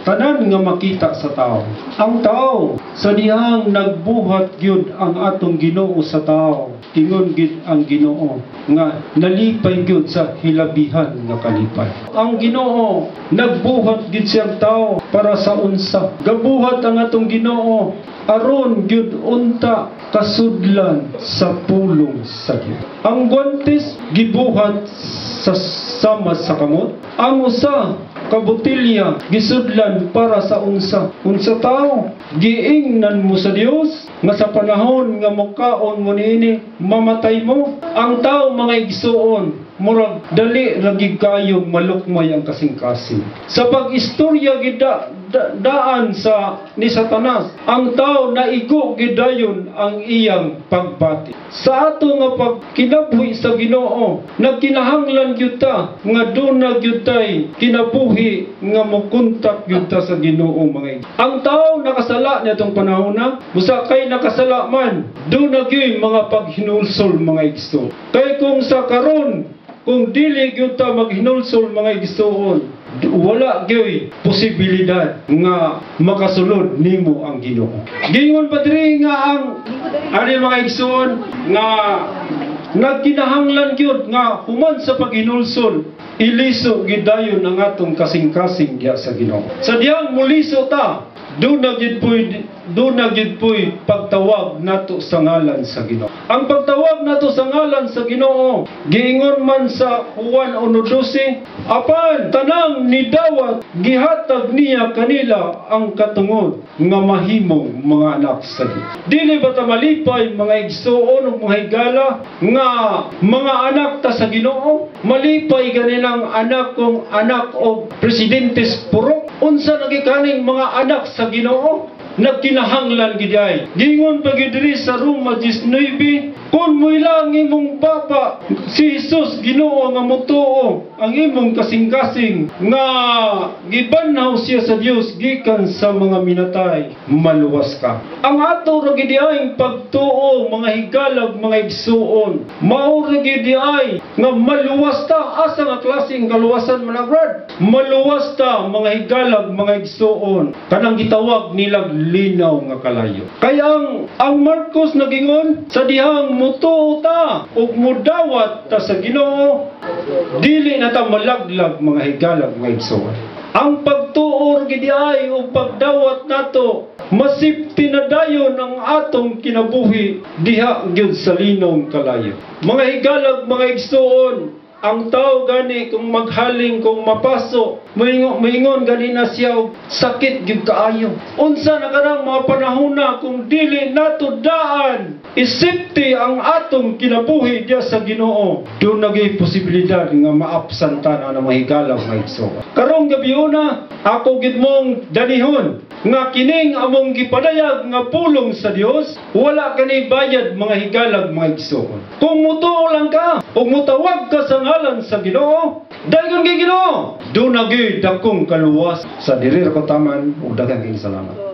tanan nga makita sa tao. Ang tao sa dihang nagbuhat gyud ang atong Ginoo sa tao. Ingon gid ang Ginoo nga nalipay gyud sa hilabihan nga kalipay. Ang Ginoo nagbuhat gid siyang tao para sa unsa. Gabuhat ang atong Ginoo aron gyud unta kasudlan sa pulong sa Dios. Ang guantes gibuhat sa sama sa kamot. Ang usa ka botilya gisudlan para sa unsa tao. Giingnan mo sa Dios nga sa panahon nga mokaon mo niini mamatay mo. Ang tao mga igsuon murag dali ragig kayong malukmay ang kasing-kasing. Sa pag-istorya daan sa ni Satanas, ang tao naigo gidayon ang iyang pagbati. Sa ato nga pagkinabuhi sa Ginoo, nagkinahanglan gyud ta nga duna gyud tay kinabuhi nga mokontak gyud ta sa Ginoo mga igsoon. Ang tao nakasala nitong panahon na, busa kay nakasala man, duna gyud mga paghinulsol mga igsoon. Kay kung sa karon kung dili gyud ta maghinulsol mga igsoon, wala gyud posibilidad nga makasulod nimo ang Ginoo. Gingon pa diri nga ang ani mga igsoon nga nagkinahanglan gyud nga human sa paghinulsol iliso gidayon ang atong kasing-kasing diha sa Ginoo. Sa diyang muliso ta, doon na gid po'y pagtawag nato sa ngalan sa Ginoo. Ang pagtawag nato sa ngalan sa Ginoo, giingon man sa Juan 1:12, apan tanang nidawat gihatag niya kanila ang katungod nga mahimong mga anak sa Dios. Dili ba ta malipay mga igsoon ug mga higala nga mga anak ta sa Ginoo? Malipay ganilang anak kong anak og presidentes purok. Unsa nagikaning mga anak sa Ginoo? Nagkinahanglan giday. Gingon pa gid diri sa Roma 19, kun mo ilang imong papa si Jesus Ginoo nga motuo ang imong kasing-kasing nga gibanhaw siya sa Dios gikan sa mga minatay, maluwas ka. Ang ato ra gid ay pagtuo mga higalag mga igsuon. Mao ra gid ay nga maluwas ta. Asa nga klaseng kaluwasan man agrad? Maluwas ta mga higalag mga igsuon. Kanang gitawag nila linaw nga kalayo. Kaya ang Marcos nagingon sa dihang mutuo ta ug mudawat ta sa Ginoo, dili na ta malaglag mga higalag mga igsoon. Ang pagtuo gid ay ug pagdawat nato masipti na dayon ang atong kinabuhi diha gyud sa linong kalayo. Mga higalag mga igsoon, ang tao gani kung maghaling kung mapaso, moingon gani na siya sakit gyud kaayo. Unsa na kanang mga panahon na kung dili nato daan isipti ang atong kinabuhi diya sa Ginoo, do nagay posibilidad nga maapsantan ang mga higalang mga igsoon. Karong gabi una, ako gid mong danihon nga kining among gipadayag nga pulong sa Dios, wala kani bayad mga higalag mga igsoon. Kung mutuo lang ka ug mutawag ka sa ngalan sa Ginoo, dayon kay Ginoo, do na gyud dakong kaluwas sa diri ra ko taman ug daghang salamat.